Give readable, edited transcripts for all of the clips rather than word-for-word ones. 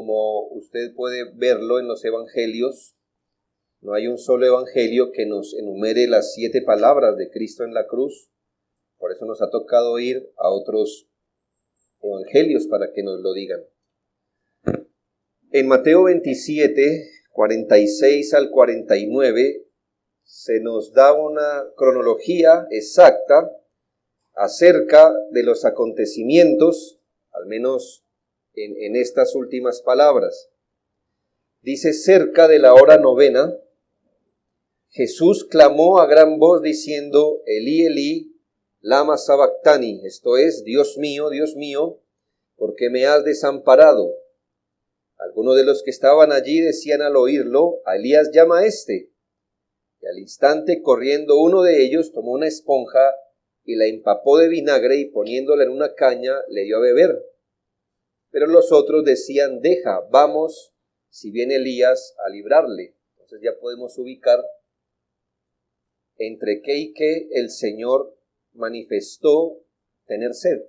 como usted puede verlo en los evangelios, no hay un solo evangelio que nos enumere las 7 palabras de Cristo en la cruz. Por eso nos ha tocado ir a otros evangelios para que nos lo digan. En Mateo 27, 46 al 49, se nos da una cronología exacta acerca de los acontecimientos, al menos en estas últimas palabras. Dice: cerca de la hora 9, Jesús clamó a gran voz diciendo: Elí, Elí, lama sabactani, esto es, Dios mío, ¿por qué me has desamparado? Algunos de los que estaban allí decían al oírlo: a Elías llama a este. Y al instante, corriendo uno de ellos, tomó una esponja y la empapó de vinagre y poniéndola en una caña le dio a beber. Pero los otros decían: deja, vamos, si viene Elías a librarle. Entonces ya podemos ubicar entre qué y qué el Señor manifestó tener sed.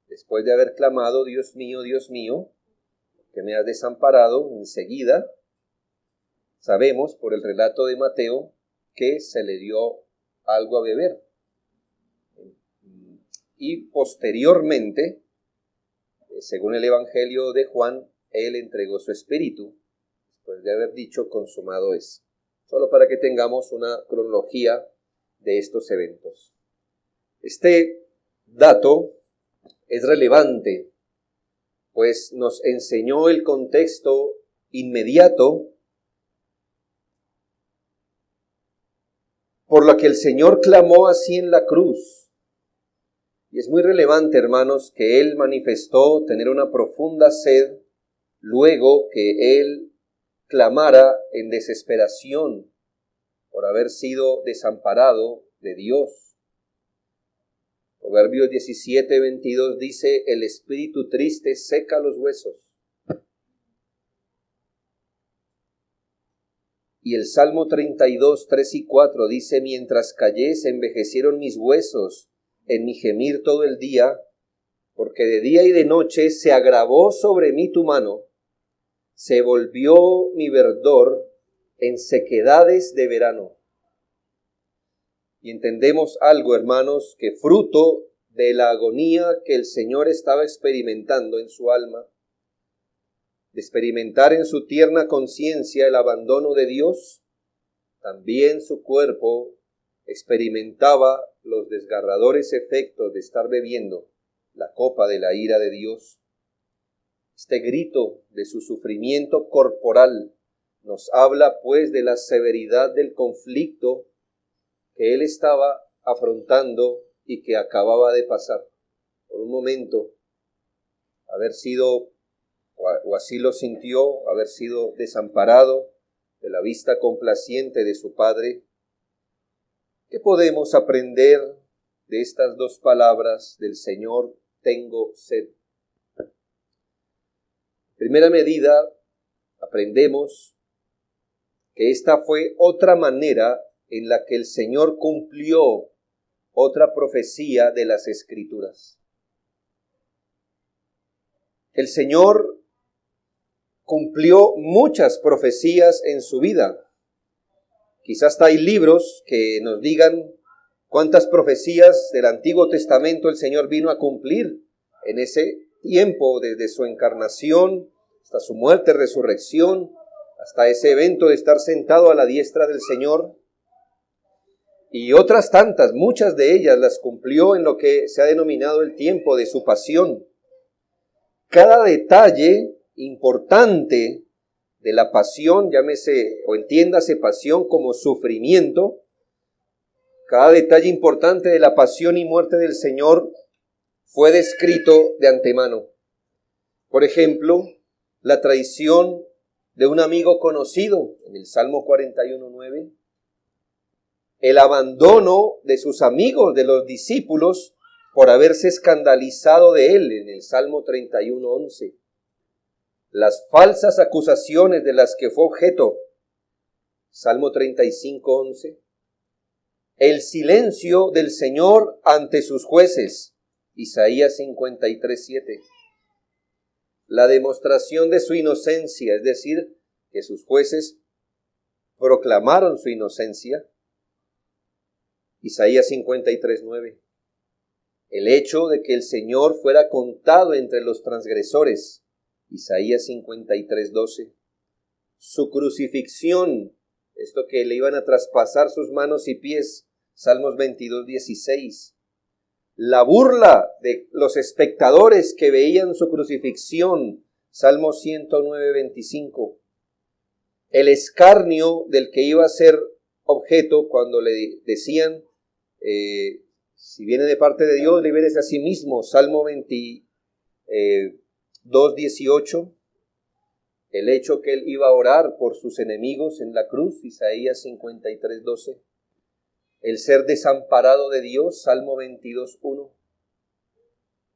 Después de haber clamado: Dios mío, que me has desamparado, enseguida sabemos por el relato de Mateo que se le dio algo a beber. Y posteriormente, según el Evangelio de Juan, Él entregó su espíritu, después de haber dicho: consumado es. Solo para que tengamos una cronología de estos eventos. Este dato es relevante, pues nos enseñó el contexto inmediato por la que el Señor clamó así en la cruz. Y es muy relevante, hermanos, que Él manifestó tener una profunda sed luego que Él clamara en desesperación por haber sido desamparado de Dios. Proverbios 17, 22 dice: el espíritu triste seca los huesos. Y el Salmo 32, 3 y 4 dice: mientras callé se envejecieron mis huesos en mi gemir todo el día, porque de día y de noche se agravó sobre mí tu mano, se volvió mi verdor en sequedades de verano. Y entendemos algo, hermanos, que fruto de la agonía que el Señor estaba experimentando en su alma, de experimentar en su tierna conciencia el abandono de Dios, también su cuerpo experimentaba los desgarradores efectos de estar bebiendo la copa de la ira de Dios. Este grito de su sufrimiento corporal nos habla pues de la severidad del conflicto que él estaba afrontando y que acababa de pasar. Por un momento, haber sido, o así lo sintió, haber sido desamparado de la vista complaciente de su Padre. ¿Qué podemos aprender de estas 2 palabras del Señor: tengo sed? En primera medida, aprendemos que esta fue otra manera en la que el Señor cumplió otra profecía de las Escrituras. El Señor cumplió muchas profecías en su vida. Quizás hasta hay libros que nos digan cuántas profecías del Antiguo Testamento el Señor vino a cumplir en ese tiempo, desde su encarnación hasta su muerte, resurrección, hasta ese evento de estar sentado a la diestra del Señor. Y otras tantas, muchas de ellas las cumplió en lo que se ha denominado el tiempo de su pasión. Cada detalle importante de la pasión, llámese o entiéndase pasión como sufrimiento, cada detalle importante de la pasión y muerte del Señor fue descrito de antemano. Por ejemplo, la traición de un amigo conocido en el Salmo 41:9, el abandono de sus amigos, de los discípulos, por haberse escandalizado de él en el Salmo 31:11. Las falsas acusaciones de las que fue objeto, Salmo 35:11. El silencio del Señor ante sus jueces, Isaías 53:7. la demostración de su inocencia, es decir, que sus jueces proclamaron su inocencia. Isaías 53:9. El hecho de que el Señor fuera contado entre los transgresores. Isaías 53:12. Su crucifixión, esto que le iban a traspasar sus manos y pies. Salmos 22:16. La burla de los espectadores que veían su crucifixión. Salmos 109:25. El escarnio del que iba a ser objeto cuando le decían, si viene de parte de Dios, libérese a sí mismo. Salmo 22:18. El hecho que él iba a orar por sus enemigos en la cruz. Isaías 53:12. El ser desamparado de Dios. Salmo 22:1.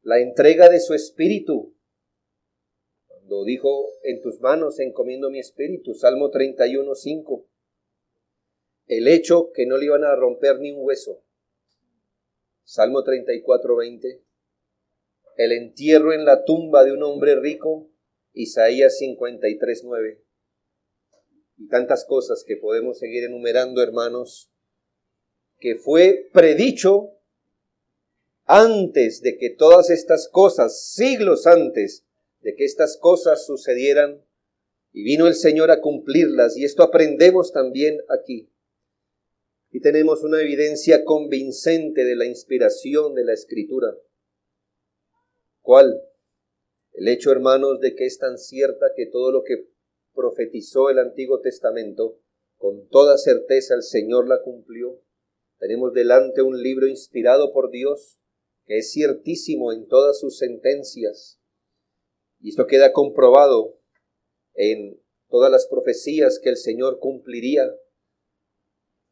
La entrega de su espíritu. Cuando dijo, en tus manos encomiendo mi espíritu. Salmo 31:5. El hecho que no le iban a romper ni un hueso. Salmo 34:20. El entierro en la tumba de un hombre rico. Isaías 53:9. Y tantas cosas que podemos seguir enumerando, hermanos, que fue predicho antes de que todas estas cosas, siglos antes de que estas cosas sucedieran, y vino el Señor a cumplirlas, y esto aprendemos también aquí. Y tenemos una evidencia convincente de la inspiración de la Escritura. ¿Cuál? El hecho, hermanos, de que es tan cierta que todo lo que profetizó el Antiguo Testamento, con toda certeza el Señor la cumplió. Tenemos delante un libro inspirado por Dios, que es ciertísimo en todas sus sentencias. Y esto queda comprobado en todas las profecías que el Señor cumpliría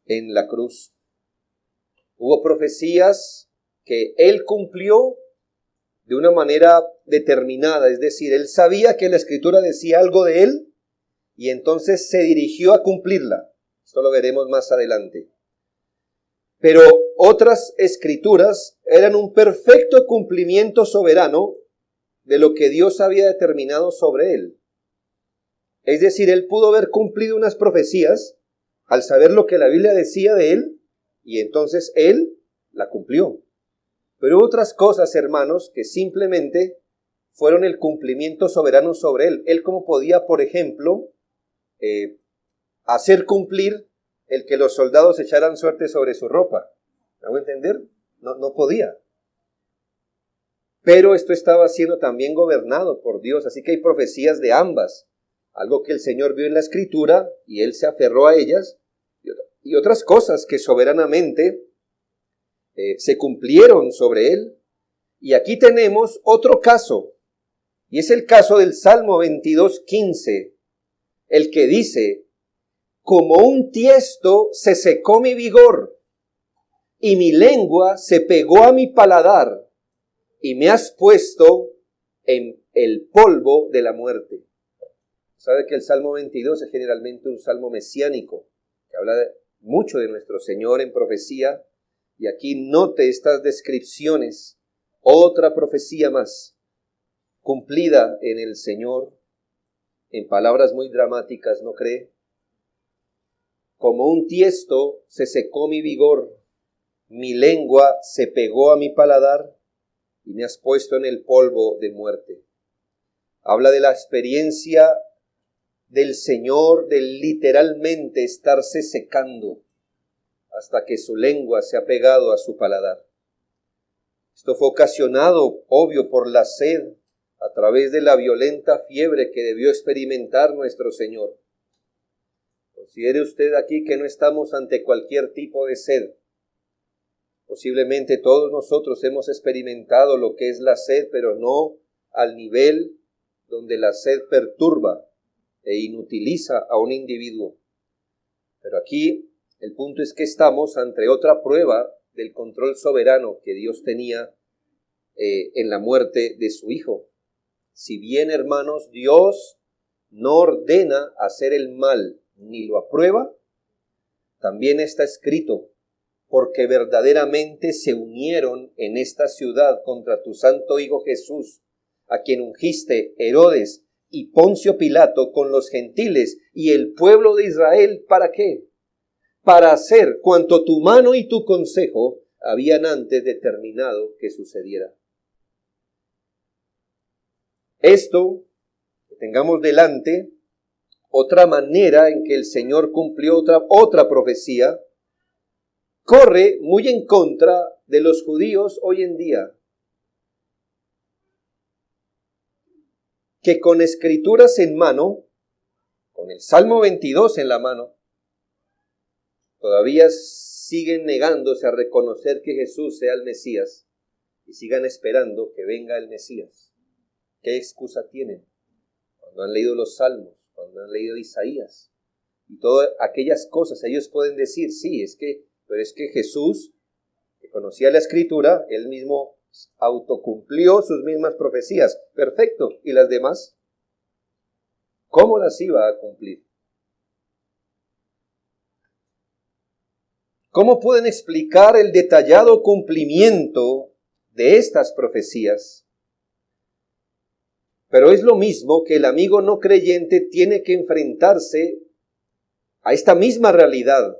en la cruz. Hubo profecías que Él cumplió de una manera determinada, es decir, Él sabía que la Escritura decía algo de Él y entonces se dirigió a cumplirla. Esto lo veremos más adelante. Pero otras Escrituras eran un perfecto cumplimiento soberano de lo que Dios había determinado sobre Él. Es decir, Él pudo haber cumplido unas profecías al saber lo que la Biblia decía de Él, y entonces Él la cumplió. Pero otras cosas, hermanos, que simplemente fueron el cumplimiento soberano sobre Él. Él como podía, por ejemplo, hacer cumplir el que los soldados echaran suerte sobre su ropa. ¿Me hago entender? No podía. Pero esto estaba siendo también gobernado por Dios, así que hay profecías de ambas. Algo que el Señor vio en la Escritura y Él se aferró a ellas, y otras cosas que soberanamente se cumplieron sobre Él. Y aquí tenemos otro caso, y es el caso del Salmo 22:15, el que dice, como un tiesto se secó mi vigor, y mi lengua se pegó a mi paladar, y me has puesto en el polvo de la muerte. Sabe que el Salmo 22 es generalmente un salmo mesiánico, que habla mucho de nuestro Señor en profecía, y aquí note estas descripciones, otra profecía más, cumplida en el Señor, en palabras muy dramáticas, ¿no cree? Como un tiesto se secó mi vigor, mi lengua se pegó a mi paladar, y me has puesto en el polvo de muerte. Habla de la experiencia del Señor, de literalmente estarse secando hasta que su lengua se ha pegado a su paladar. Esto fue ocasionado, obvio, por la sed a través de la violenta fiebre que debió experimentar nuestro Señor. Considere usted aquí que no estamos ante cualquier tipo de sed. Posiblemente todos nosotros hemos experimentado lo que es la sed, pero no al nivel donde la sed perturba e inutiliza a un individuo. Pero aquí el punto es que estamos ante otra prueba del control soberano que Dios tenía en la muerte de su Hijo. Si bien, hermanos, Dios no ordena hacer el mal ni lo aprueba, también está escrito, porque verdaderamente se unieron en esta ciudad contra tu santo Hijo Jesús, a quien ungiste Herodes y Poncio Pilato con los gentiles y el pueblo de Israel, ¿para qué? Para hacer cuanto tu mano y tu consejo habían antes determinado que sucediera. Esto, que tengamos delante, otra manera en que el Señor cumplió otra profecía, corre muy en contra de los judíos hoy en día, que con escrituras en mano, con el Salmo 22 en la mano, todavía siguen negándose a reconocer que Jesús sea el Mesías y sigan esperando que venga el Mesías. ¿Qué excusa tienen? Cuando han leído los Salmos, cuando han leído Isaías y todas aquellas cosas, ellos pueden decir, sí, pero es que Jesús, que conocía la Escritura, él mismo autocumplió sus mismas profecías. Perfecto. ¿Y las demás? ¿Cómo las iba a cumplir? ¿Cómo pueden explicar el detallado cumplimiento de estas profecías? Pero es lo mismo que el amigo no creyente tiene que enfrentarse a esta misma realidad.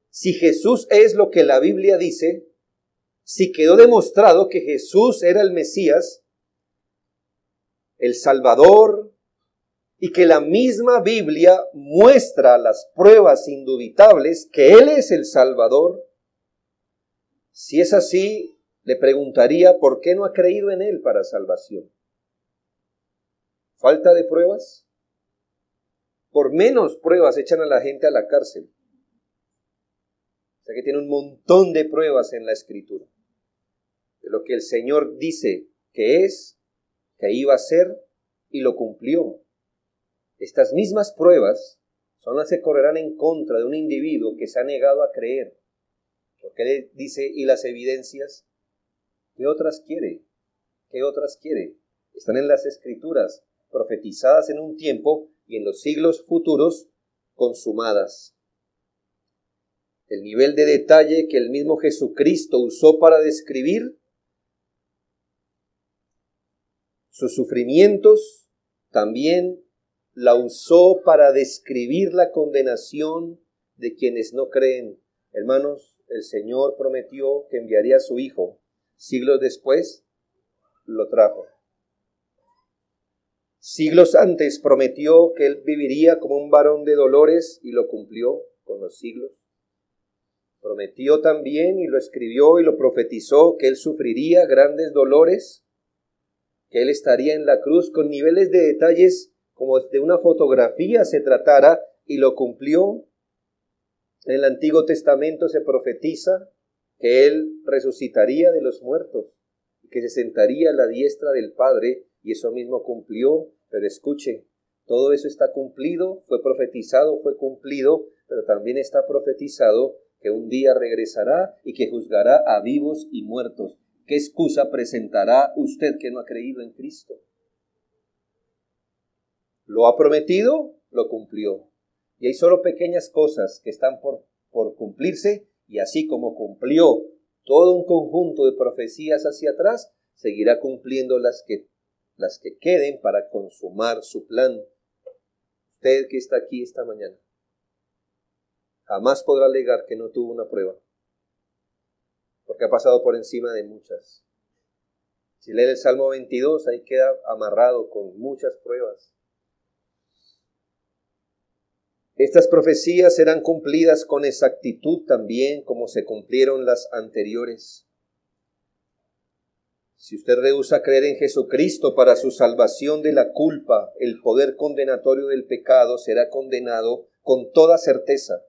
Si Jesús es lo que la Biblia dice, si quedó demostrado que Jesús era el Mesías, el Salvador, y que la misma Biblia muestra las pruebas indubitables que Él es el Salvador, si es así, le preguntaría por qué no ha creído en Él para salvación. ¿Falta de pruebas? Por menos pruebas echan a la gente a la cárcel. O sea que tiene un montón de pruebas en la Escritura. De lo que el Señor dice que es, que iba a ser y lo cumplió. Estas mismas pruebas son las que correrán en contra de un individuo que se ha negado a creer. Porque Él dice, ¿y las evidencias? ¿Qué otras quiere? ¿Qué otras quiere? Están en las Escrituras, profetizadas en un tiempo y en los siglos futuros consumadas. El nivel de detalle que el mismo Jesucristo usó para describir sus sufrimientos, también la usó para describir la condenación de quienes no creen. Hermanos, el Señor prometió que enviaría a su Hijo. Siglos después, lo trajo. Siglos antes prometió que Él viviría como un varón de dolores y lo cumplió con los siglos. Prometió también y lo escribió y lo profetizó que Él sufriría grandes dolores, que Él estaría en la cruz con niveles de detalles como de una fotografía se tratara, y lo cumplió. En el Antiguo Testamento se profetiza que Él resucitaría de los muertos y que se sentaría a la diestra del Padre, y eso mismo cumplió. Pero escuche, todo eso está cumplido, fue profetizado, fue cumplido, pero también está profetizado que un día regresará y que juzgará a vivos y muertos. ¿Qué excusa presentará usted que no ha creído en Cristo? Lo ha prometido, lo cumplió. Y hay solo pequeñas cosas que están por cumplirse, y así como cumplió todo un conjunto de profecías hacia atrás, seguirá cumpliendo las que queden para consumar su plan. Usted que está aquí esta mañana, jamás podrá alegar que no tuvo una prueba, porque ha pasado por encima de muchas. Si lee el Salmo 22, ahí queda amarrado con muchas pruebas. Estas profecías serán cumplidas con exactitud también, como se cumplieron las anteriores. Si usted rehúsa creer en Jesucristo para su salvación de la culpa, el poder condenatorio del pecado, será condenado con toda certeza.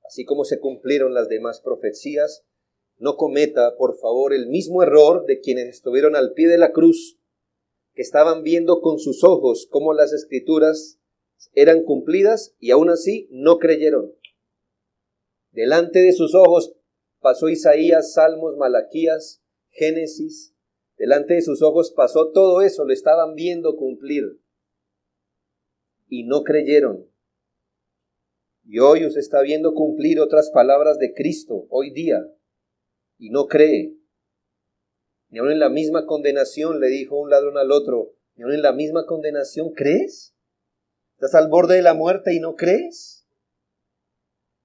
Así como se cumplieron las demás profecías, no cometa, por favor, el mismo error de quienes estuvieron al pie de la cruz, que estaban viendo con sus ojos cómo las Escrituras eran cumplidas y aún así no creyeron. Delante de sus ojos pasó Isaías, Salmos, Malaquías, Génesis. Delante de sus ojos pasó todo eso, lo estaban viendo cumplir y no creyeron. Y hoy usted está viendo cumplir otras palabras de Cristo hoy día y no cree. Ni aun en la misma condenación, le dijo un ladrón al otro, ni aun en la misma condenación, ¿crees? ¿Estás al borde de la muerte y no crees?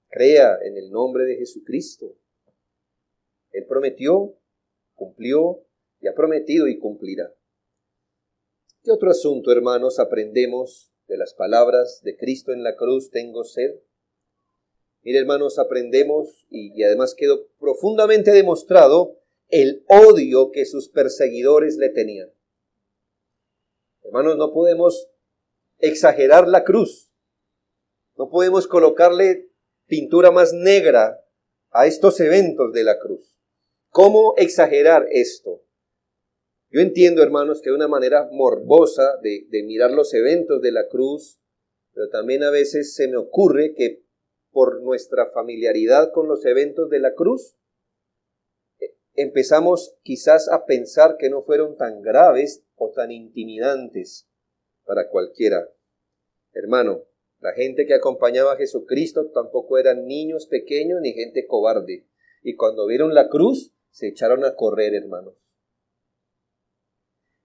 Crea en el nombre de Jesucristo. Él prometió, cumplió y ha prometido y cumplirá. ¿Qué otro asunto, hermanos, aprendemos de las palabras de Cristo en la cruz? Tengo sed. Mire, hermanos, aprendemos y además quedó profundamente demostrado el odio que sus perseguidores le tenían. Hermanos, no podemos exagerar la cruz. No podemos colocarle pintura más negra a estos eventos de la cruz. ¿Cómo exagerar esto? Yo entiendo, hermanos, que hay una manera morbosa de mirar los eventos de la cruz, pero también a veces se me ocurre que por nuestra familiaridad con los eventos de la cruz, empezamos quizás a pensar que no fueron tan graves o tan intimidantes para cualquiera. Hermano, la gente que acompañaba a Jesucristo tampoco eran niños pequeños ni gente cobarde. Y cuando vieron la cruz, se echaron a correr, hermanos.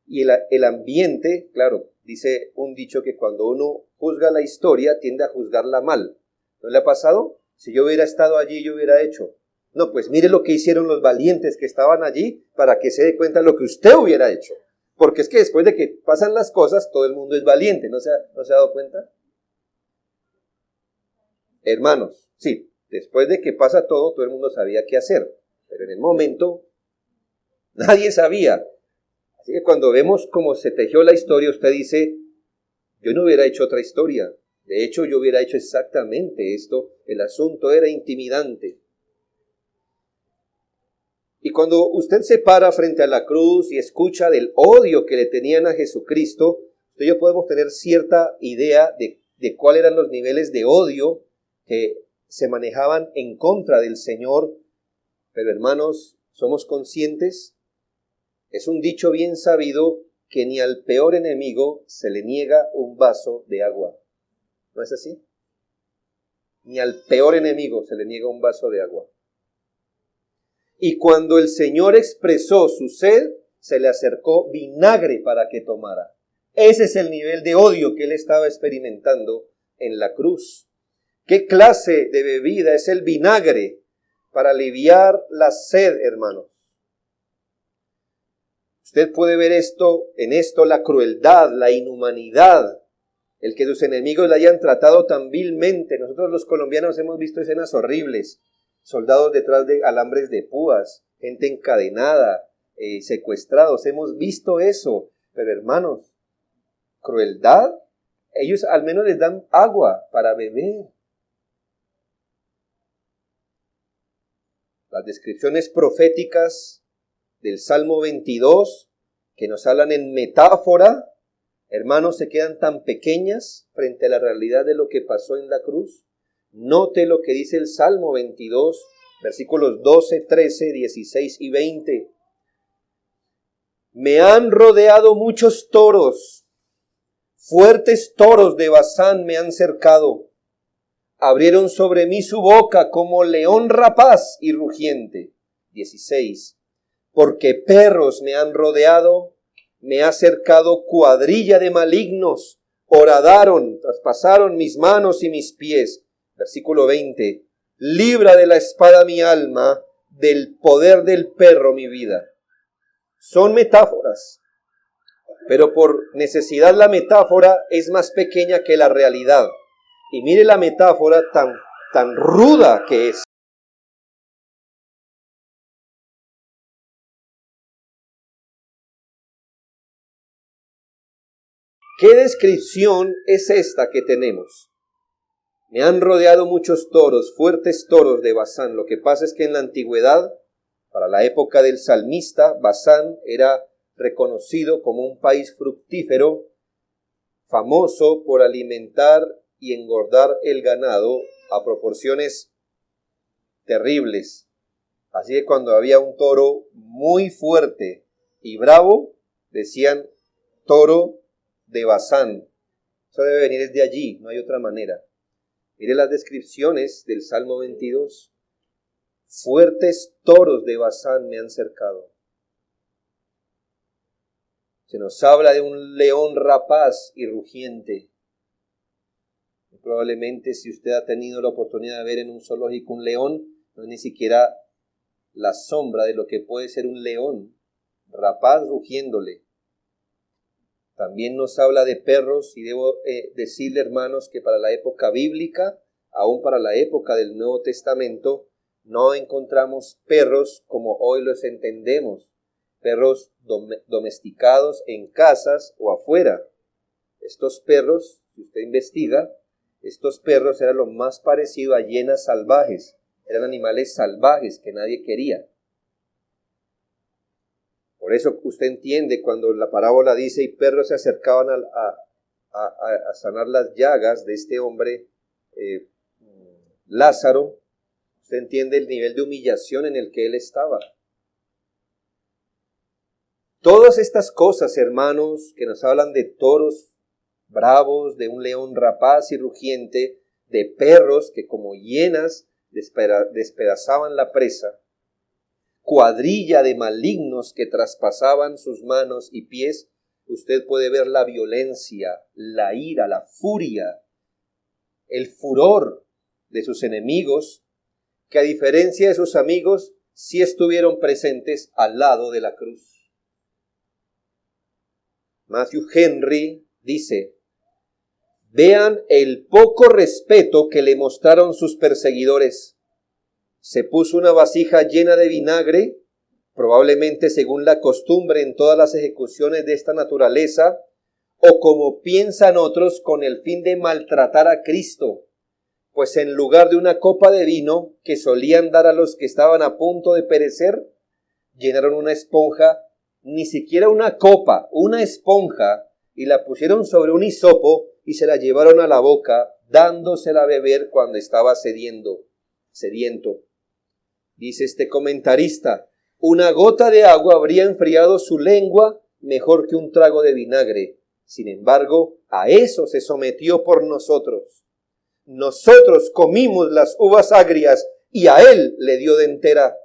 Y el ambiente, claro, dice un dicho que cuando uno juzga la historia, tiende a juzgarla mal. ¿No le ha pasado? Si yo hubiera estado allí, yo hubiera hecho. No, pues mire lo que hicieron los valientes que estaban allí para que se dé cuenta de lo que usted hubiera hecho. Porque es que después de que pasan las cosas, todo el mundo es valiente. ¿No se ha dado cuenta? Hermanos, sí, después de que pasa todo el mundo sabía qué hacer. Pero en el momento, nadie sabía. Así que cuando vemos cómo se tejió la historia, usted dice, yo no hubiera hecho otra historia. De hecho, yo hubiera hecho exactamente esto. El asunto era intimidante. Y cuando usted se para frente a la cruz y escucha del odio que le tenían a Jesucristo, usted y yo podemos tener cierta idea de cuáles eran los niveles de odio que se manejaban en contra del Señor. Pero hermanos, ¿somos conscientes? Es un dicho bien sabido que ni al peor enemigo se le niega un vaso de agua. ¿No es así? Ni al peor enemigo se le niega un vaso de agua. Y cuando el Señor expresó su sed, se le acercó vinagre para que tomara. Ese es el nivel de odio que él estaba experimentando en la cruz. ¿Qué clase de bebida es el vinagre para aliviar la sed, hermanos? Usted puede ver en esto la crueldad, la inhumanidad, el que sus enemigos la hayan tratado tan vilmente. Nosotros los colombianos hemos visto escenas horribles. Soldados detrás de alambres de púas, gente encadenada, secuestrados. Hemos visto eso. Pero hermanos, crueldad, ellos al menos les dan agua para beber. Las descripciones proféticas del Salmo 22, que nos hablan en metáfora, hermanos, se quedan tan pequeñas frente a la realidad de lo que pasó en la cruz. Note lo que dice el Salmo 22, versículos 12, 13, 16 y 20. Me han rodeado muchos toros, fuertes toros de Basán me han cercado. Abrieron sobre mí su boca como león rapaz y rugiente. 16. Porque perros me han rodeado, me ha cercado cuadrilla de malignos, horadaron, traspasaron mis manos y mis pies. Versículo 20. Libra de la espada mi alma, del poder del perro mi vida. Son metáforas, pero por necesidad la metáfora es más pequeña que la realidad. Y mire la metáfora tan ruda que es. ¿Qué descripción es esta que tenemos? Me han rodeado muchos toros, fuertes toros de Basán. Lo que pasa es que en la antigüedad, para la época del salmista, Basán era reconocido como un país fructífero, famoso por alimentar y engordar el ganado a proporciones terribles. Así que cuando había un toro muy fuerte y bravo, decían toro de Basán. Eso debe venir desde allí, no hay otra manera. Mire las descripciones del Salmo 22. Fuertes toros de Basán me han cercado. Se nos habla de un león rapaz y rugiente. Y probablemente si usted ha tenido la oportunidad de ver en un zoológico un león, no es ni siquiera la sombra de lo que puede ser un león rapaz rugiéndole. También nos habla de perros, y debo decirle, hermanos, que para la época bíblica, aún para la época del Nuevo Testamento, no encontramos perros como hoy los entendemos, perros domesticados en casas o afuera. Estos perros, si usted investiga, estos perros eran lo más parecido a hienas salvajes, eran animales salvajes que nadie quería. Por eso usted entiende cuando la parábola dice, y perros se acercaban a sanar las llagas de este hombre Lázaro. Usted entiende el nivel de humillación en el que él estaba. Todas estas cosas, hermanos, que nos hablan de toros bravos, de un león rapaz y rugiente, de perros que como hienas despedazaban la presa, cuadrilla de malignos que traspasaban sus manos y pies, usted puede ver la violencia, la ira, la furia, el furor de sus enemigos, que a diferencia de sus amigos, sí estuvieron presentes al lado de la cruz. Matthew Henry dice, vean el poco respeto que le mostraron sus perseguidores. Se puso una vasija llena de vinagre, probablemente según la costumbre en todas las ejecuciones de esta naturaleza, o como piensan otros con el fin de maltratar a Cristo, pues en lugar de una copa de vino que solían dar a los que estaban a punto de perecer, llenaron una esponja, ni siquiera una copa, una esponja, y la pusieron sobre un hisopo y se la llevaron a la boca, dándosela a beber cuando estaba sediento. Dice este comentarista, una gota de agua habría enfriado su lengua mejor que un trago de vinagre. Sin embargo, a eso se sometió por nosotros. Nosotros comimos las uvas agrias y a él le dio de entera.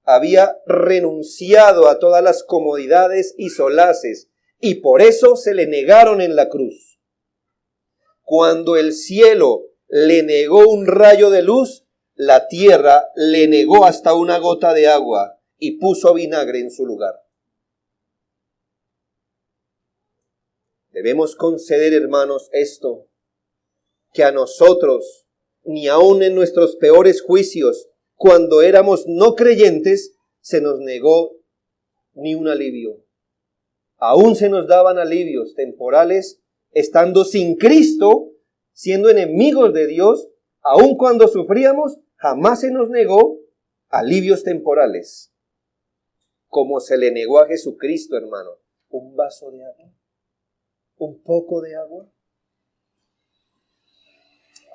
Había renunciado a todas las comodidades y solaces y por eso se le negaron en la cruz. Cuando el cielo le negó un rayo de luz, la tierra le negó hasta una gota de agua y puso vinagre en su lugar. Debemos conceder, hermanos, esto, que a nosotros, ni aun en nuestros peores juicios, cuando éramos no creyentes, se nos negó ni un alivio. Aún se nos daban alivios temporales, estando sin Cristo, siendo enemigos de Dios, aun cuando sufríamos, jamás se nos negó alivios temporales, como se le negó a Jesucristo, hermano. Un vaso de agua, un poco de agua.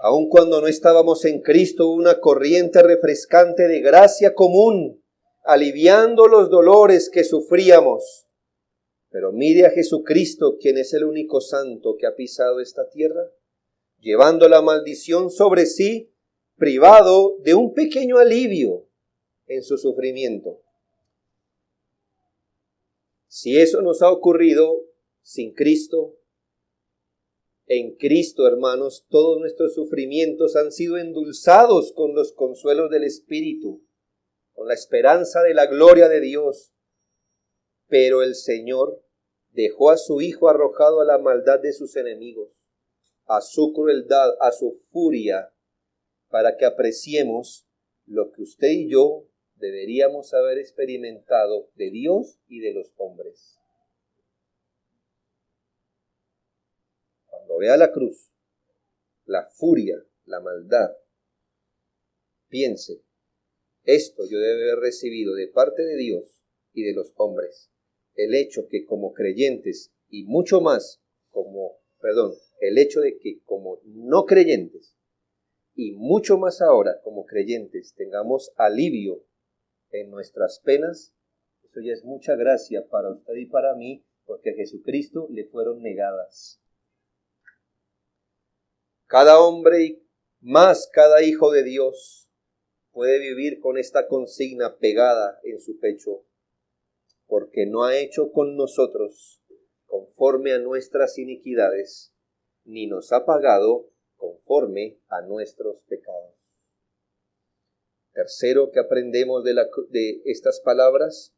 Aun cuando no estábamos en Cristo, una corriente refrescante de gracia común, aliviando los dolores que sufríamos. Pero mire a Jesucristo, quien es el único santo que ha pisado esta tierra, llevando la maldición sobre sí, privado de un pequeño alivio en su sufrimiento. Si eso nos ha ocurrido sin Cristo, en Cristo, hermanos, todos nuestros sufrimientos han sido endulzados con los consuelos del Espíritu, con la esperanza de la gloria de Dios. Pero el Señor dejó a su Hijo arrojado a la maldad de sus enemigos, a su crueldad, a su furia, para que apreciemos lo que usted y yo deberíamos haber experimentado de Dios y de los hombres. Cuando vea la cruz, la furia, la maldad, piense, esto yo debo haber recibido de parte de Dios y de los hombres. El hecho que como creyentes y mucho más el hecho de que como no creyentes y mucho más ahora como creyentes tengamos alivio en nuestras penas, eso ya es mucha gracia para usted y para mí, porque a Jesucristo le fueron negadas. Cada hombre y más cada hijo de Dios puede vivir con esta consigna pegada en su pecho, porque no ha hecho con nosotros conforme a nuestras iniquidades, ni nos ha pagado conforme a nuestros pecados. Tercero que aprendemos de estas palabras,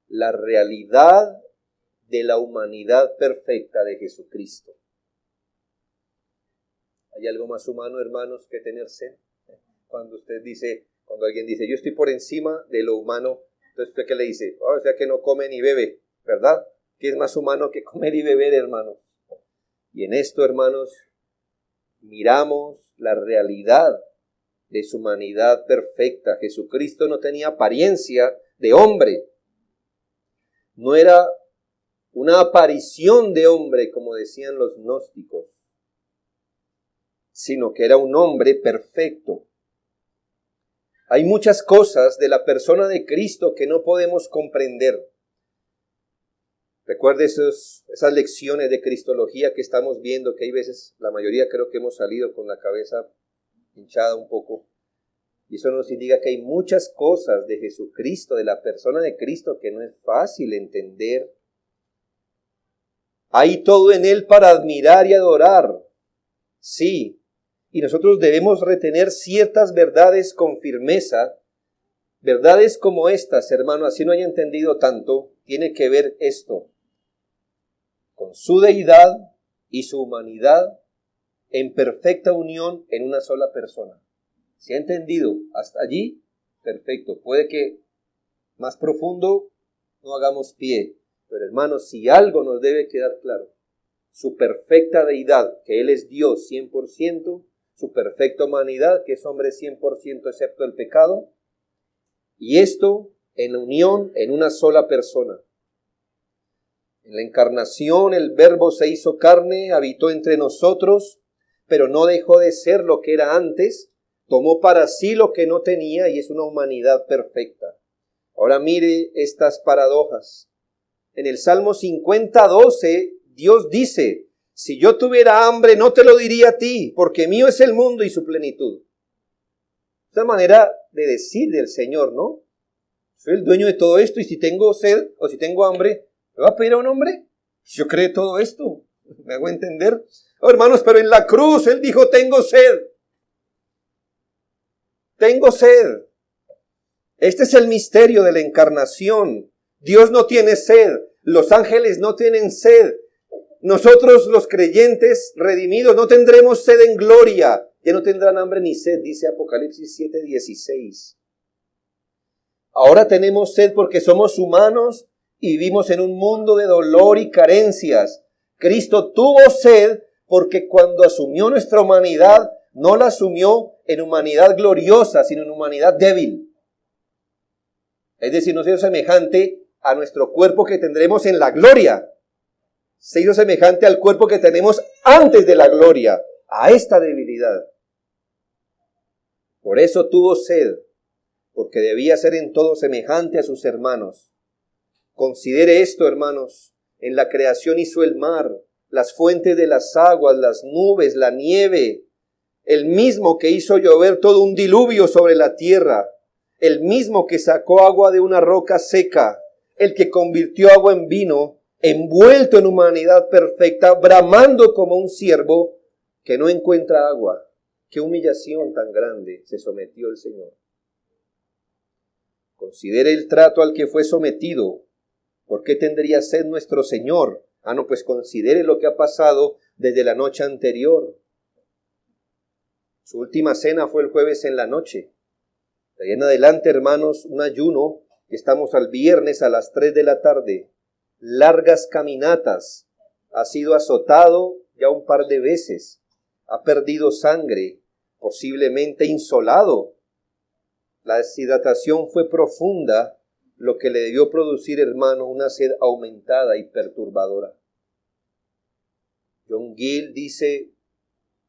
la realidad de la humanidad perfecta de Jesucristo. ¿Hay algo más humano, hermanos, que tener sed? Cuando alguien dice, yo estoy por encima de lo humano, entonces ¿usted qué le dice? O sea que no come ni bebe, ¿verdad? ¿Qué es más humano que comer y beber, hermanos? Y en esto, hermanos, miramos la realidad de su humanidad perfecta. Jesucristo no tenía apariencia de hombre. No era una aparición de hombre, como decían los gnósticos, sino que era un hombre perfecto. Hay muchas cosas de la persona de Cristo que no podemos comprender. Recuerde esas lecciones de cristología que estamos viendo, que hay veces, la mayoría creo que hemos salido con la cabeza hinchada un poco. Y eso nos indica que hay muchas cosas de Jesucristo, de la persona de Cristo, que no es fácil entender. Hay todo en Él para admirar y adorar. Sí, y nosotros debemos retener ciertas verdades con firmeza. Verdades como estas, hermano, así no haya entendido tanto, tiene que ver esto con su deidad y su humanidad en perfecta unión en una sola persona. ¿Se ha entendido hasta allí? Perfecto. Puede que más profundo no hagamos pie, pero hermanos, si algo nos debe quedar claro, su perfecta deidad, que Él es Dios 100%, su perfecta humanidad, que es hombre 100% excepto el pecado, y esto en unión en una sola persona. En la encarnación el Verbo se hizo carne, habitó entre nosotros, pero no dejó de ser lo que era antes, tomó para sí lo que no tenía y es una humanidad perfecta. Ahora mire estas paradojas. En el Salmo 50:12, Dios dice, si yo tuviera hambre no te lo diría a ti, porque mío es el mundo y su plenitud. Esta manera de decir del Señor, ¿no? Soy el dueño de todo esto y si tengo sed o si tengo hambre, ¿me va a pedir a un hombre? Yo creo todo esto. ¿Me hago entender? Oh, hermanos, pero en la cruz Él dijo, tengo sed. Tengo sed. Este es el misterio de la encarnación. Dios no tiene sed. Los ángeles no tienen sed. Nosotros los creyentes redimidos no tendremos sed en gloria. Ya no tendrán hambre ni sed, dice Apocalipsis 7:16. Ahora tenemos sed porque somos humanos y vivimos en un mundo de dolor y carencias. Cristo tuvo sed porque cuando asumió nuestra humanidad, no la asumió en humanidad gloriosa, sino en humanidad débil. Es decir, no se hizo semejante a nuestro cuerpo que tendremos en la gloria. Se hizo semejante al cuerpo que tenemos antes de la gloria, a esta debilidad. Por eso tuvo sed, porque debía ser en todo semejante a sus hermanos. Considere esto, hermanos, en la creación hizo el mar, las fuentes de las aguas, las nubes, la nieve, el mismo que hizo llover todo un diluvio sobre la tierra, el mismo que sacó agua de una roca seca, el que convirtió agua en vino, envuelto en humanidad perfecta, bramando como un ciervo que no encuentra agua. Qué humillación tan grande se sometió el Señor. Considere el trato al que fue sometido. ¿Por qué tendría sed nuestro Señor? No, pues considere lo que ha pasado desde la noche anterior. Su última cena fue el jueves en la noche. De ahí en adelante, hermanos, un ayuno, que estamos al viernes a las 3 de la tarde. Largas caminatas. Ha sido azotado ya un par de veces. Ha perdido sangre, posiblemente insolado. La deshidratación fue profunda, lo que le debió producir, hermano, una sed aumentada y perturbadora. John Gill dice,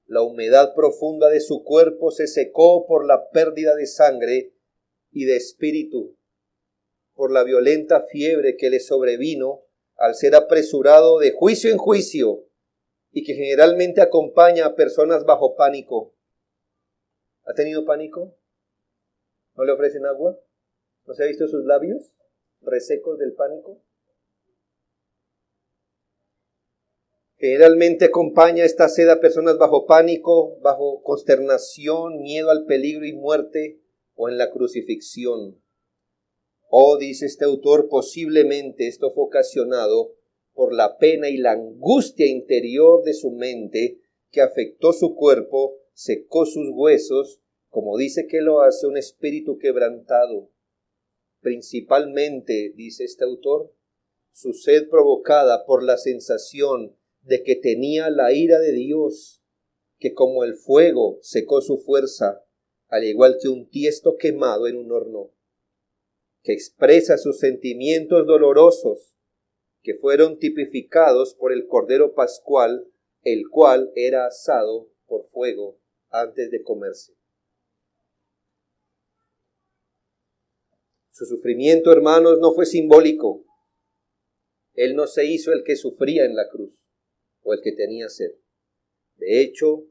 la humedad profunda de su cuerpo se secó por la pérdida de sangre y de espíritu, por la violenta fiebre que le sobrevino al ser apresurado de juicio en juicio y que generalmente acompaña a personas bajo pánico. ¿Ha tenido pánico? ¿No le ofrecen agua? ¿No se ha visto sus labios resecos del pánico? Generalmente acompaña esta sed a personas bajo pánico, bajo consternación, miedo al peligro y muerte o en la crucifixión. O, dice este autor, posiblemente esto fue ocasionado por la pena y la angustia interior de su mente que afectó su cuerpo, secó sus huesos, como dice que lo hace un espíritu quebrantado. Principalmente, dice este autor, su sed provocada por la sensación de que tenía la ira de Dios, que como el fuego secó su fuerza, al igual que un tiesto quemado en un horno, que expresa sus sentimientos dolorosos, que fueron tipificados por el Cordero Pascual, el cual era asado por fuego antes de comerse. Su sufrimiento, hermanos, no fue simbólico. Él no se hizo el que sufría en la cruz o el que tenía sed. De hecho,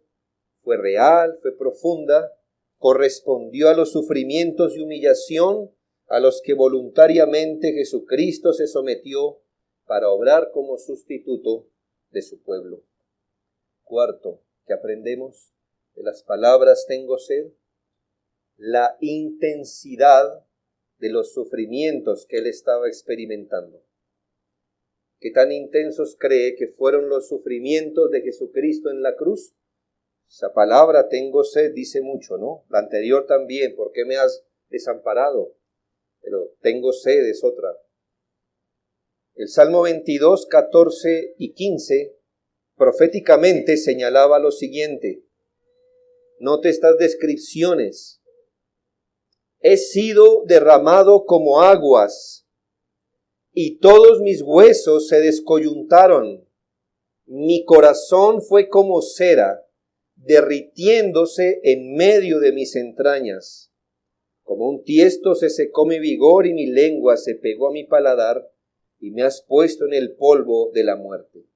fue real, fue profunda, correspondió a los sufrimientos y humillación a los que voluntariamente Jesucristo se sometió para obrar como sustituto de su pueblo. Cuarto, ¿qué aprendemos de las palabras tengo sed? La intensidad de los sufrimientos que él estaba experimentando. ¿Qué tan intensos cree que fueron los sufrimientos de Jesucristo en la cruz? Esa palabra tengo sed dice mucho, ¿no? La anterior también, ¿por qué me has desamparado? Pero tengo sed es otra. El Salmo 22, 14 y 15 proféticamente señalaba lo siguiente. Note estas descripciones. He sido derramado como aguas, y todos mis huesos se descoyuntaron. Mi corazón fue como cera, derritiéndose en medio de mis entrañas. Como un tiesto se secó mi vigor y mi lengua se pegó a mi paladar, y me has puesto en el polvo de la muerte.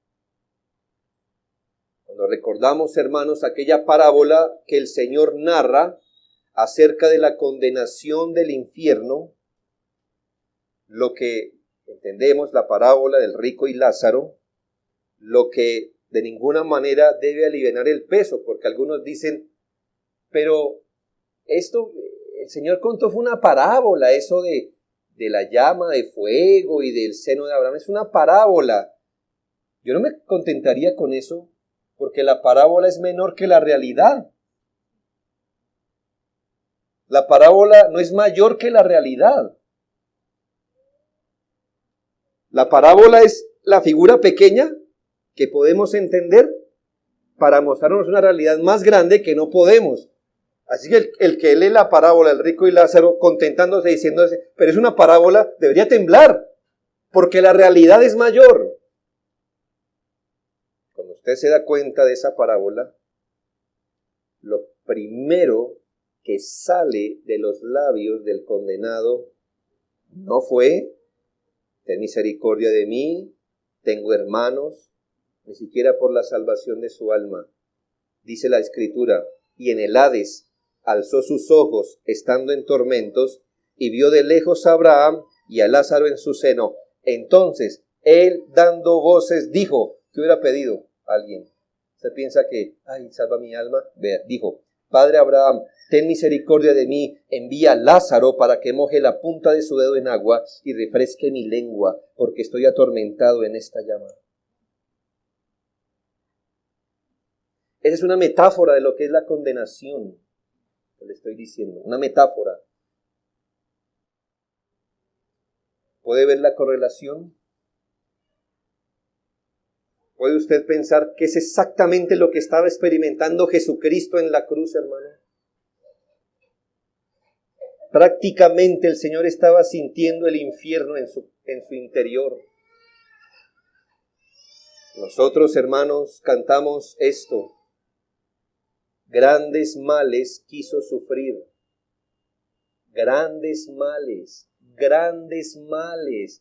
Cuando recordamos, hermanos, aquella parábola que el Señor narra acerca de la condenación del infierno, lo que entendemos, la parábola del rico y Lázaro, lo que de ninguna manera debe aliviar el peso, porque algunos dicen, pero esto, el Señor contó fue una parábola, eso de la llama de fuego y del seno de Abraham, es una parábola. Yo no me contentaría con eso, porque la parábola es menor que la realidad. La parábola no es mayor que la realidad. La parábola es la figura pequeña que podemos entender para mostrarnos una realidad más grande que no podemos. Así que el que lee la parábola, el rico y Lázaro, contentándose, diciéndose, pero es una parábola, debería temblar, porque la realidad es mayor. Cuando usted se da cuenta de esa parábola, lo primero que sale de los labios del condenado no fue, ten misericordia de mí, tengo hermanos, ni siquiera por la salvación de su alma. Dice la Escritura, y en el Hades alzó sus ojos, estando en tormentos, y vio de lejos a Abraham y a Lázaro en su seno. Entonces, él dando voces dijo, ¿qué hubiera pedido alguien? ¿Usted piensa que, ay, salva mi alma? Vea, dijo, Padre Abraham, ten misericordia de mí, envía a Lázaro para que moje la punta de su dedo en agua y refresque mi lengua, porque estoy atormentado en esta llama. Esa es una metáfora de lo que es la condenación, que le estoy diciendo, una metáfora. ¿Puede ver la correlación? ¿Puede usted pensar que es exactamente lo que estaba experimentando Jesucristo en la cruz, hermano? Prácticamente el Señor estaba sintiendo el infierno en su interior. Nosotros, hermanos, cantamos esto. Grandes males quiso sufrir. Grandes males,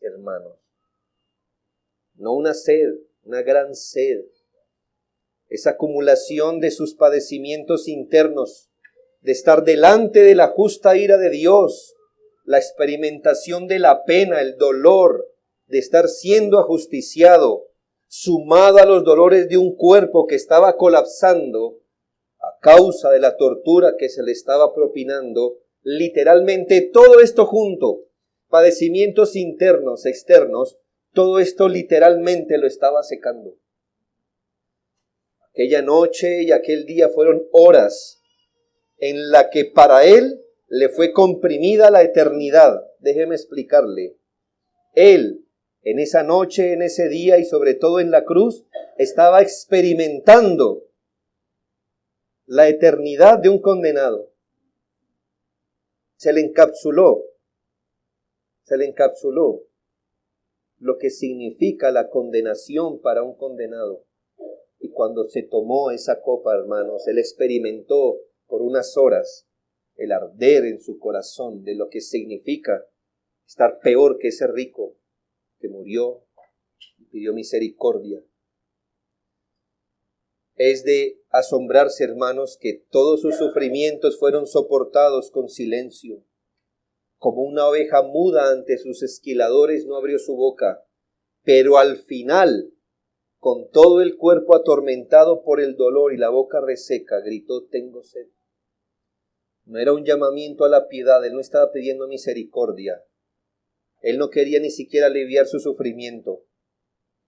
hermanos. No una sed, una gran sed. Esa acumulación de sus padecimientos internos, de estar delante de la justa ira de Dios, la experimentación de la pena, el dolor, de estar siendo ajusticiado, sumado a los dolores de un cuerpo que estaba colapsando a causa de la tortura que se le estaba propinando, literalmente todo esto junto, padecimientos internos, externos, todo esto literalmente lo estaba secando. Aquella noche y aquel día fueron horas en la que para él le fue comprimida la eternidad. Déjeme explicarle. Él, en esa noche, en ese día y sobre todo en la cruz, estaba experimentando la eternidad de un condenado. Se le encapsuló lo que significa la condenación para un condenado. Y cuando se tomó esa copa, hermanos, él experimentó por unas horas el arder en su corazón de lo que significa estar peor que ese rico que murió y pidió misericordia. Es de asombrarse, hermanos, que todos sus sufrimientos fueron soportados con silencio. Como una oveja muda ante sus esquiladores no abrió su boca, pero al final, con todo el cuerpo atormentado por el dolor y la boca reseca, gritó: tengo sed. No era un llamamiento a la piedad, él no estaba pidiendo misericordia. Él no quería ni siquiera aliviar su sufrimiento.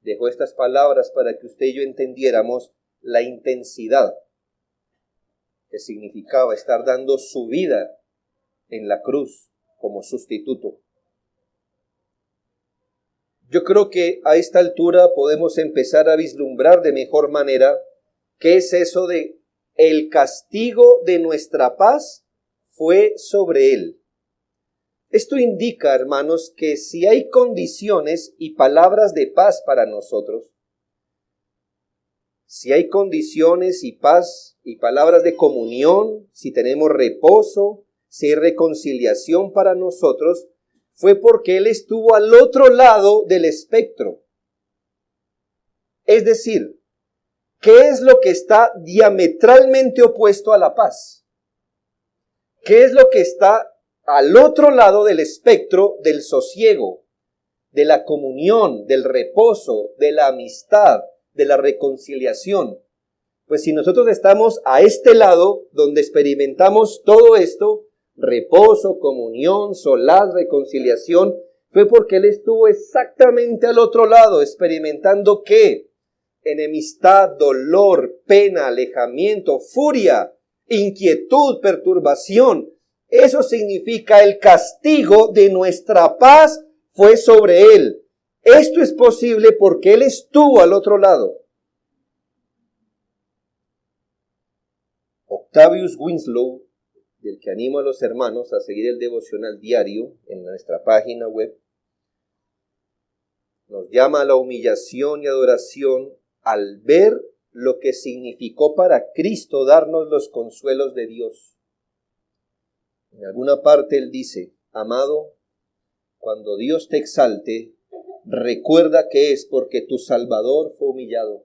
Dejó estas palabras para que usted y yo entendiéramos la intensidad que significaba estar dando su vida en la cruz como sustituto. Yo creo que a esta altura podemos empezar a vislumbrar de mejor manera qué es eso de el castigo de nuestra paz fue sobre él. Esto indica, hermanos, que si hay condiciones y palabras de paz para nosotros, si hay condiciones y paz y palabras de comunión, si tenemos reposo, si hay reconciliación para nosotros, fue porque Él estuvo al otro lado del espectro. Es decir, ¿qué es lo que está diametralmente opuesto a la paz? ¿Qué es lo que está al otro lado del espectro del sosiego, de la comunión, del reposo, de la amistad, de la reconciliación? Pues si nosotros estamos a este lado, donde experimentamos todo esto, reposo, comunión, solaz, reconciliación, fue porque Él estuvo exactamente al otro lado, experimentando ¿qué? Enemistad, dolor, pena, alejamiento, furia, inquietud, perturbación. Eso significa el castigo de nuestra paz fue sobre Él. Esto es posible porque Él estuvo al otro lado. Octavius Winslow, del que animo a los hermanos a seguir el devocional diario en nuestra página web, nos llama a la humillación y adoración al ver lo que significó para Cristo darnos los consuelos de Dios. En alguna parte él dice: amado, cuando Dios te exalte, recuerda que es porque tu Salvador fue humillado.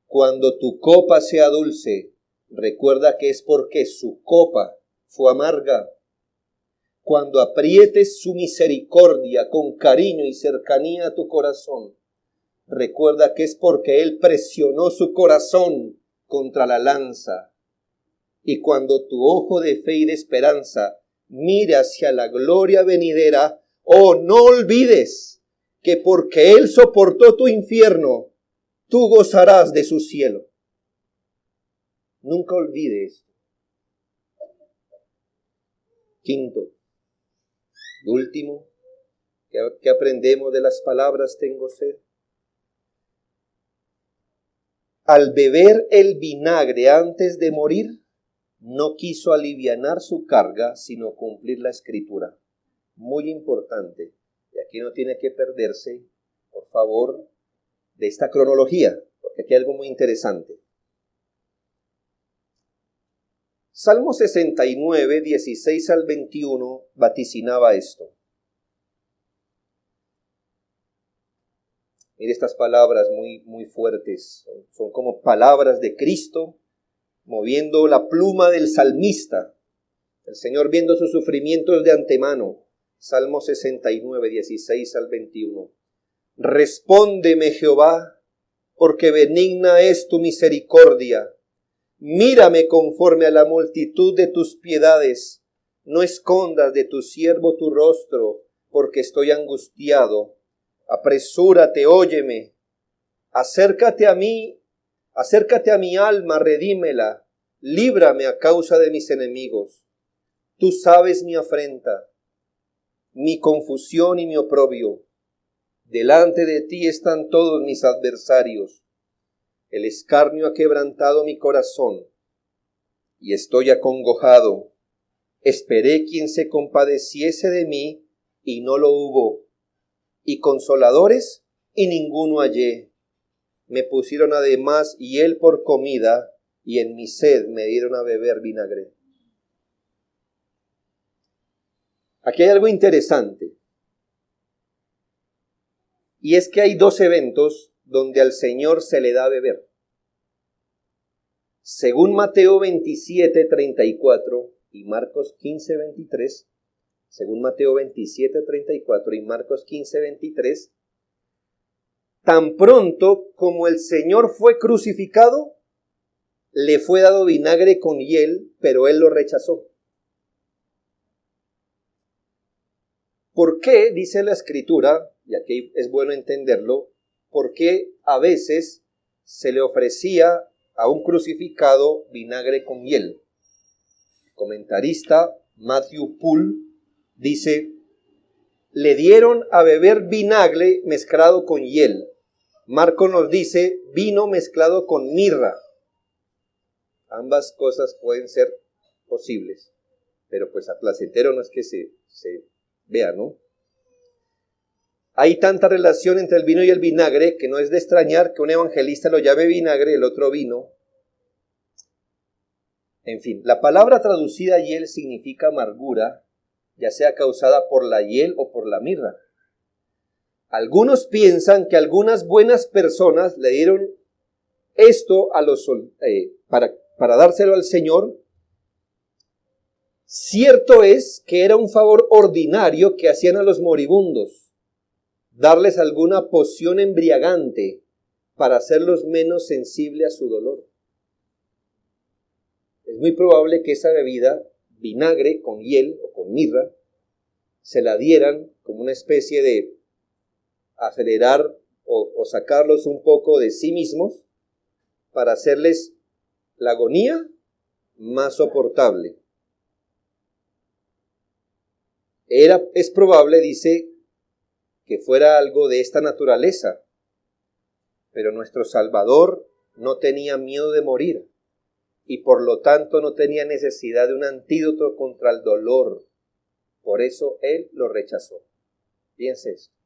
Cuando tu copa sea dulce, recuerda que es porque su copa fue amarga. Cuando aprietes su misericordia con cariño y cercanía a tu corazón, recuerda que es porque Él presionó su corazón contra la lanza. Y cuando tu ojo de fe y de esperanza mire hacia la gloria venidera, no olvides que porque Él soportó tu infierno, tú gozarás de su cielo. Nunca olvides esto. Quinto y último, ¿qué aprendemos de las palabras tengo sed? Al beber el vinagre antes de morir, no quiso alivianar su carga, sino cumplir la Escritura. Muy importante. Y aquí no tiene que perderse, por favor, de esta cronología, porque aquí hay algo muy interesante. Salmo 69, 16 al 21, vaticinaba esto. Mire estas palabras muy fuertes. Son como palabras de Cristo moviendo la pluma del salmista. El Señor viendo sus sufrimientos de antemano. Salmo 69, 16 al 21. Respóndeme, Jehová, porque benigna es tu misericordia. Mírame conforme a la multitud de tus piedades. No escondas de tu siervo tu rostro, porque estoy angustiado. Apresúrate, óyeme. Acércate a mi alma, redímela. Líbrame a causa de mis enemigos. Tú sabes mi afrenta, mi confusión y mi oprobio. Delante de ti están todos mis adversarios. El escarnio ha quebrantado mi corazón y estoy acongojado. Esperé quien se compadeciese de mí y no lo hubo, y consoladores y ninguno hallé. Me pusieron además hiel por comida y en mi sed me dieron a beber vinagre. Aquí hay algo interesante. Y es que hay dos eventos donde al Señor se le da a beber. Según Mateo 27:34 y Marcos 15:23, según Mateo 27:34 y Marcos 15:23, tan pronto como el Señor fue crucificado, le fue dado vinagre con hiel, pero él lo rechazó. ¿Por qué, dice la Escritura, y aquí es bueno entenderlo, por qué a veces se le ofrecía a un crucificado vinagre con hiel? El comentarista Matthew Poole dice, le dieron a beber vinagre mezclado con hiel. Marco nos dice vino mezclado con mirra. Ambas cosas pueden ser posibles, pero pues a placentero no es que se vea, ¿no? Hay tanta relación entre el vino y el vinagre que no es de extrañar que un evangelista lo llame vinagre, el otro vino. En fin, la palabra traducida hiel significa amargura, ya sea causada por la hiel o por la mirra. Algunos piensan que algunas buenas personas le dieron esto a para dárselo al Señor. Cierto es que era un favor ordinario que hacían a los moribundos, darles alguna poción embriagante para hacerlos menos sensibles a su dolor. Es muy probable que esa bebida, vinagre con hiel o con mirra, se la dieran como una especie de acelerar o sacarlos un poco de sí mismos para hacerles la agonía más soportable. Es probable, dice, que fuera algo de esta naturaleza, pero nuestro Salvador no tenía miedo de morir y por lo tanto no tenía necesidad de un antídoto contra el dolor. Por eso Él lo rechazó. Piense esto.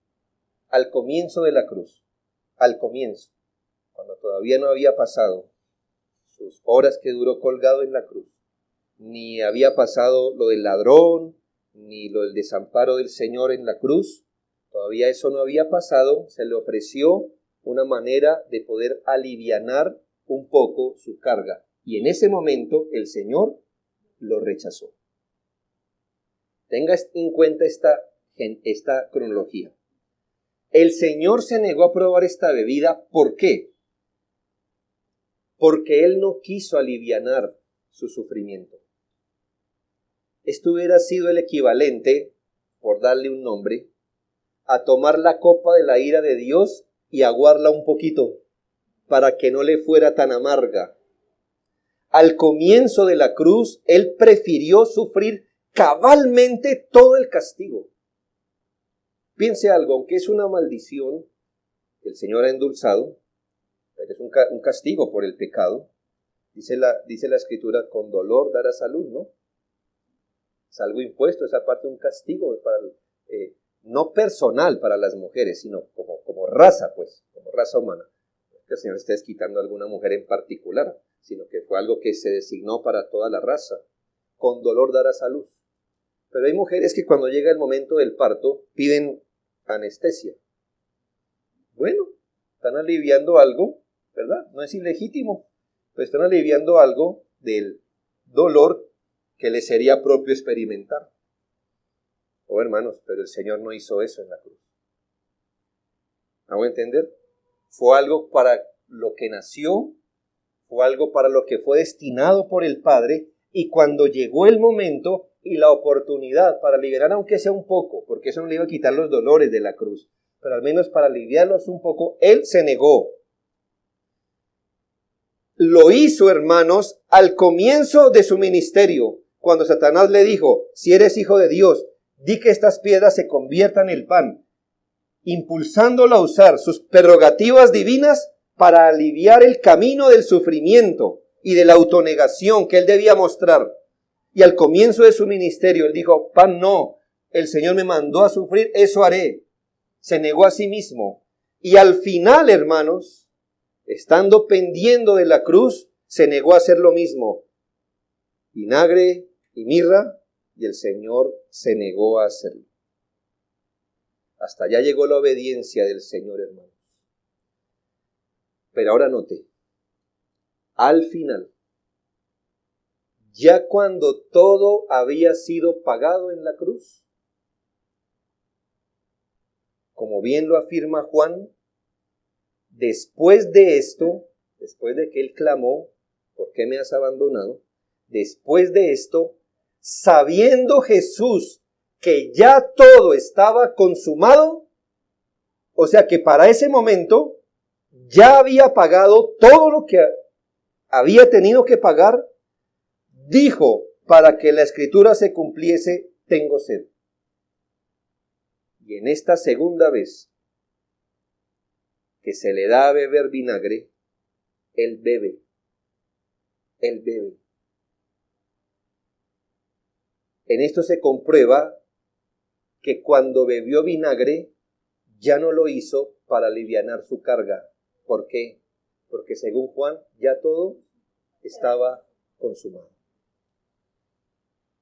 Al comienzo de la cruz, al comienzo, cuando todavía no había pasado sus horas que duró colgado en la cruz, ni había pasado lo del ladrón, ni lo del desamparo del Señor en la cruz, todavía eso no había pasado, se le ofreció una manera de poder alivianar un poco su carga. Y en ese momento el Señor lo rechazó. Tenga en cuenta esta cronología. El Señor se negó a probar esta bebida, ¿por qué? Porque Él no quiso alivianar su sufrimiento. Esto hubiera sido el equivalente, por darle un nombre, a tomar la copa de la ira de Dios y aguarla un poquito, para que no le fuera tan amarga. Al comienzo de la cruz, Él prefirió sufrir cabalmente todo el castigo. Piense algo, aunque es una maldición que el Señor ha endulzado, pero es un castigo por el pecado. Dice la Escritura, con dolor darás a luz, ¿no? Es algo impuesto, es aparte un castigo no personal para las mujeres, sino como raza, pues, como raza humana. No es que el Señor esté quitando a alguna mujer en particular, sino que fue algo que se designó para toda la raza. Con dolor darás a luz. Pero hay mujeres que cuando llega el momento del parto piden anestesia. Bueno, están aliviando algo, ¿verdad? No es ilegítimo, pero están aliviando algo del dolor que les sería propio experimentar. Oh, hermanos, pero el Señor no hizo eso en la cruz. ¿Hago entender? Fue algo para lo que nació, fue algo para lo que fue destinado por el Padre, y cuando llegó el momento y la oportunidad para liberar, aunque sea un poco, porque eso no le iba a quitar los dolores de la cruz, pero al menos para aliviarlos un poco, Él se negó. Lo hizo, hermanos, al comienzo de su ministerio, cuando Satanás le dijo, si eres hijo de Dios, di que estas piedras se conviertan en pan, impulsándolo a usar sus prerrogativas divinas para aliviar el camino del sufrimiento y de la autonegación que él debía mostrar. Y al comienzo de su ministerio, él dijo, pan no, el Señor me mandó a sufrir, eso haré. Se negó a sí mismo. Y al final, hermanos, estando pendiendo de la cruz, se negó a hacer lo mismo. Vinagre y mirra, y el Señor se negó a hacerlo. Hasta allá llegó la obediencia del Señor, hermanos. Pero ahora note, al final, ya cuando todo había sido pagado en la cruz, como bien lo afirma Juan, después de esto, después de que él clamó, ¿por qué me has abandonado? Después de esto, sabiendo Jesús que ya todo estaba consumado, o sea que para ese momento ya había pagado todo lo que había tenido que pagar, dijo, para que la escritura se cumpliese, tengo sed. Y en esta segunda vez que se le da a beber vinagre, él bebe. Él bebe. En esto se comprueba que cuando bebió vinagre, ya no lo hizo para alivianar su carga. ¿Por qué? Porque según Juan, ya todo estaba consumado.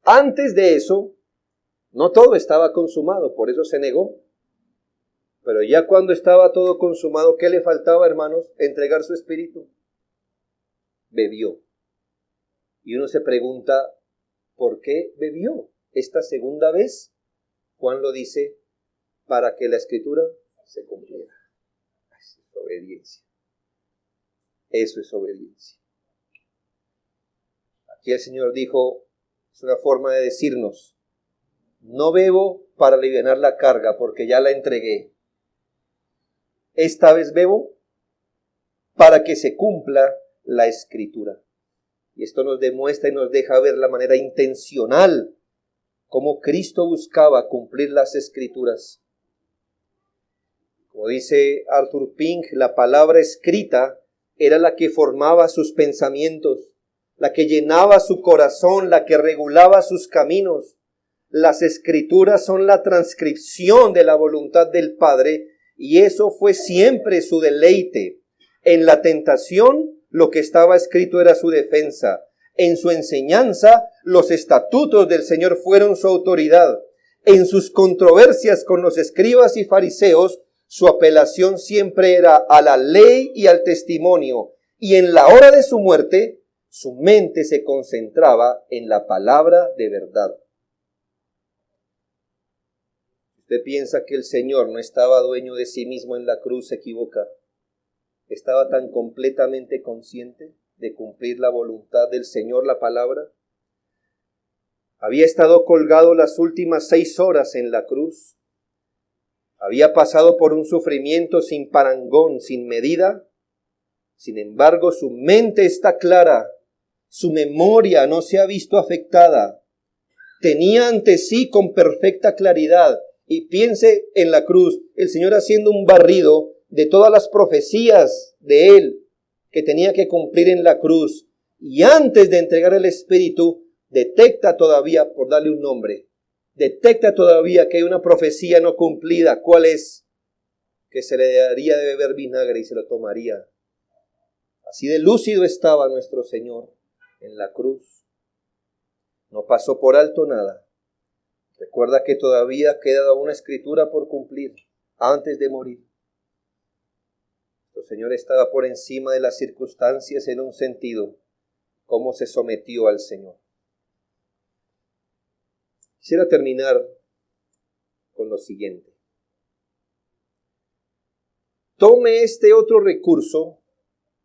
Antes de eso, no todo estaba consumado, por eso se negó. Pero ya cuando estaba todo consumado, ¿qué le faltaba, hermanos? Entregar su espíritu. Bebió. Y uno se pregunta, ¿por qué bebió esta segunda vez? Juan lo dice, para que la escritura se cumpliera. Eso es obediencia. Eso es obediencia. Aquí el Señor dijo, es una forma de decirnos, no bebo para alivianar la carga porque ya la entregué. Esta vez bebo para que se cumpla la escritura. Y esto nos demuestra y nos deja ver la manera intencional cómo Cristo buscaba cumplir las escrituras. Como dice Arthur Pink, la palabra escrita era la que formaba sus pensamientos, la que llenaba su corazón, la que regulaba sus caminos. Las escrituras son la transcripción de la voluntad del Padre y eso fue siempre su deleite. En la tentación, lo que estaba escrito era su defensa. En su enseñanza, los estatutos del Señor fueron su autoridad. En sus controversias con los escribas y fariseos, su apelación siempre era a la ley y al testimonio. Y en la hora de su muerte, su mente se concentraba en la palabra de verdad. Usted piensa que el Señor no estaba dueño de sí mismo en la cruz, se equivoca. Estaba tan completamente consciente de cumplir la voluntad del Señor, la palabra. Había estado colgado las últimas 6 horas en la cruz. Había pasado por un sufrimiento sin parangón, sin medida. Sin embargo, su mente está clara. Su memoria no se ha visto afectada. Tenía ante sí con perfecta claridad. Y piense en la cruz, el Señor haciendo un barrido de todas las profecías de Él que tenía que cumplir en la cruz. Y antes de entregar el Espíritu, detecta todavía, por darle un nombre, detecta todavía que hay una profecía no cumplida. ¿Cuál es? Que se le daría de beber vinagre y se lo tomaría. Así de lúcido estaba nuestro Señor en la cruz. No pasó por alto nada. Recuerda que todavía queda una escritura por cumplir antes de morir. Nuestro Señor estaba por encima de las circunstancias en un sentido, cómo se sometió al Señor. Quisiera terminar con lo siguiente. tome este otro recurso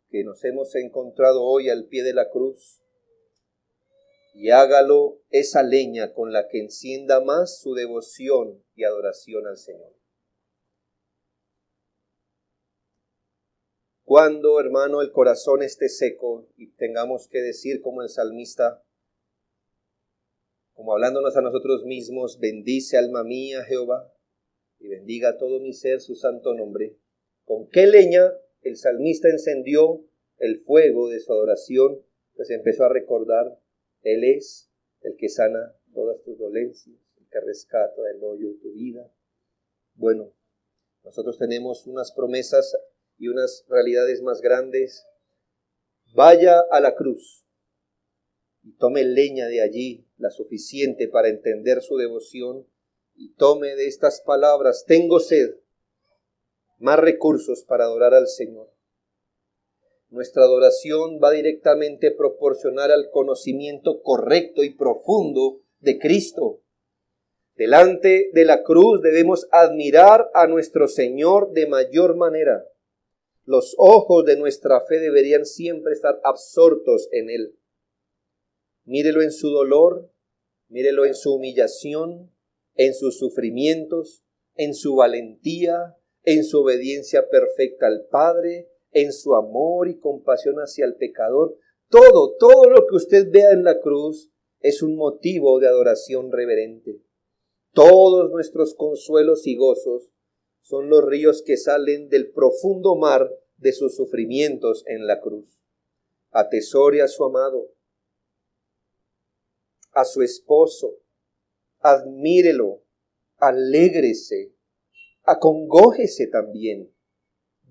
que nos hemos encontrado hoy al pie de la cruz y hágalo esa leña con la que encienda más su devoción y adoración al Señor. Cuando, hermano, el corazón esté seco y tengamos que decir como el salmista, como hablándonos a nosotros mismos, bendice alma mía Jehová y bendiga todo mi ser su santo nombre. ¿Con qué leña el salmista encendió el fuego de su adoración? Pues empezó a recordar, Él es el que sana todas tus dolencias, el que rescata del hoyo tu vida. Bueno, nosotros tenemos unas promesas y unas realidades más grandes. Vaya a la cruz y tome leña de allí, la suficiente para entender su devoción, y tome de estas palabras, tengo sed, más recursos para adorar al Señor. Nuestra adoración va directamente proporcional al conocimiento correcto y profundo de Cristo. Delante de la cruz debemos admirar a nuestro Señor de mayor manera. Los ojos de nuestra fe deberían siempre estar absortos en Él. Mírelo en su dolor, mírelo en su humillación, en sus sufrimientos, en su valentía, en su obediencia perfecta al Padre, en su amor y compasión hacia el pecador. Todo lo que usted vea en la cruz es un motivo de adoración reverente. Todos nuestros consuelos y gozos son los ríos que salen del profundo mar de sus sufrimientos en la cruz. Atesore a su amado, a su esposo, admírelo, alégrese, acongójese también.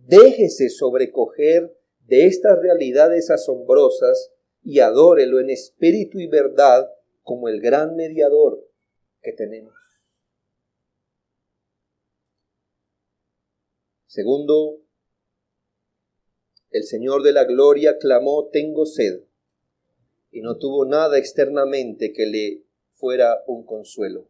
Déjese sobrecoger de estas realidades asombrosas y adórelo en espíritu y verdad como el gran mediador que tenemos. Segundo, el Señor de la gloria clamó, tengo sed, y no tuvo nada externamente que le fuera un consuelo.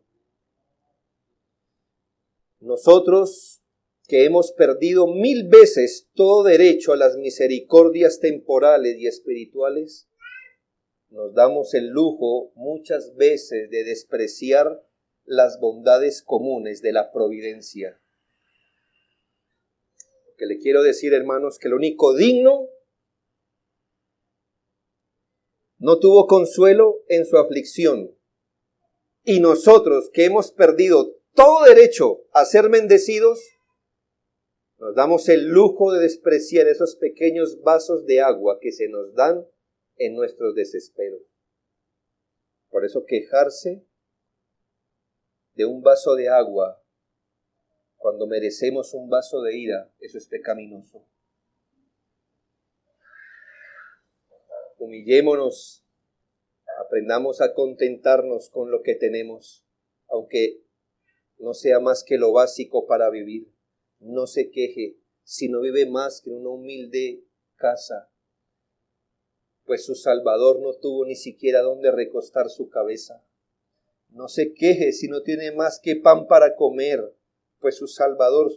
Nosotros, que hemos perdido 1000 veces todo derecho a las misericordias temporales y espirituales, nos damos el lujo muchas veces de despreciar las bondades comunes de la providencia. Que le quiero decir, hermanos, que el único digno no tuvo consuelo en su aflicción. Y nosotros, que hemos perdido todo derecho a ser bendecidos, nos damos el lujo de despreciar esos pequeños vasos de agua que se nos dan en nuestros desesperos. Por eso quejarse de un vaso de agua cuando merecemos un vaso de ira, eso es pecaminoso. Humillémonos, aprendamos a contentarnos con lo que tenemos, aunque no sea más que lo básico para vivir. No se queje si no vive más que en una humilde casa, pues su Salvador no tuvo ni siquiera donde recostar su cabeza. No se queje si no tiene más que pan para comer, pues su Salvador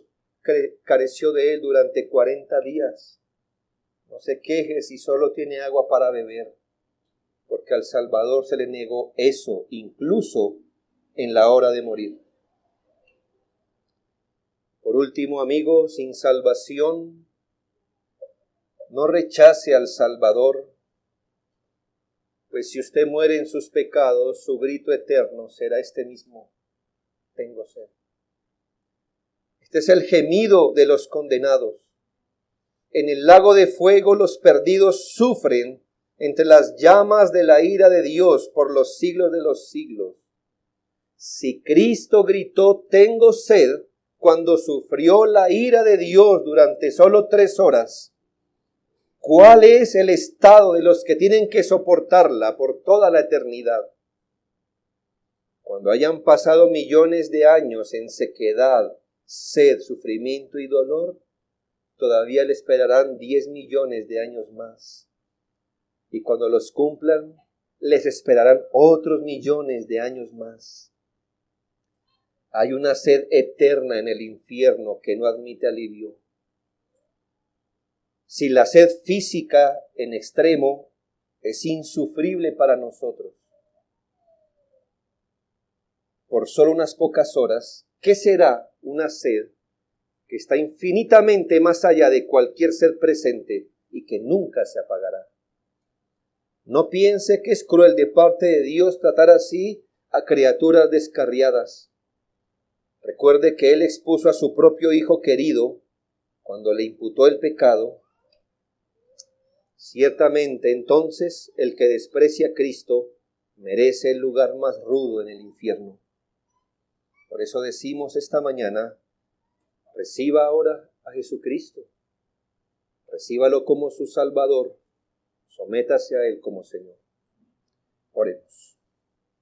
careció de él durante 40 días. No se queje si solo tiene agua para beber, porque al Salvador se le negó eso, incluso en la hora de morir. Por último, amigo, sin salvación, no rechace al Salvador, pues si usted muere en sus pecados, su grito eterno será este mismo: tengo sed. Este es el gemido de los condenados. En el lago de fuego los perdidos sufren entre las llamas de la ira de Dios por los siglos de los siglos. Si Cristo gritó, tengo sed, cuando sufrió la ira de Dios durante solo 3 horas, ¿cuál es el estado de los que tienen que soportarla por toda la eternidad? Cuando hayan pasado millones de años en sequedad, sed, sufrimiento y dolor, todavía le esperarán 10 millones de años más. Y cuando los cumplan, les esperarán otros millones de años más. Hay una sed eterna en el infierno que no admite alivio. Si la sed física en extremo es insufrible para nosotros, por solo unas pocas horas, ¿qué será una sed que está infinitamente más allá de cualquier sed presente y que nunca se apagará? No piense que es cruel de parte de Dios tratar así a criaturas descarriadas. Recuerde que Él expuso a su propio Hijo querido cuando le imputó el pecado. Ciertamente entonces el que desprecia a Cristo merece el lugar más rudo en el infierno. Por eso decimos esta mañana, reciba ahora a Jesucristo, recíbalo como su Salvador, sométase a Él como Señor. Oremos.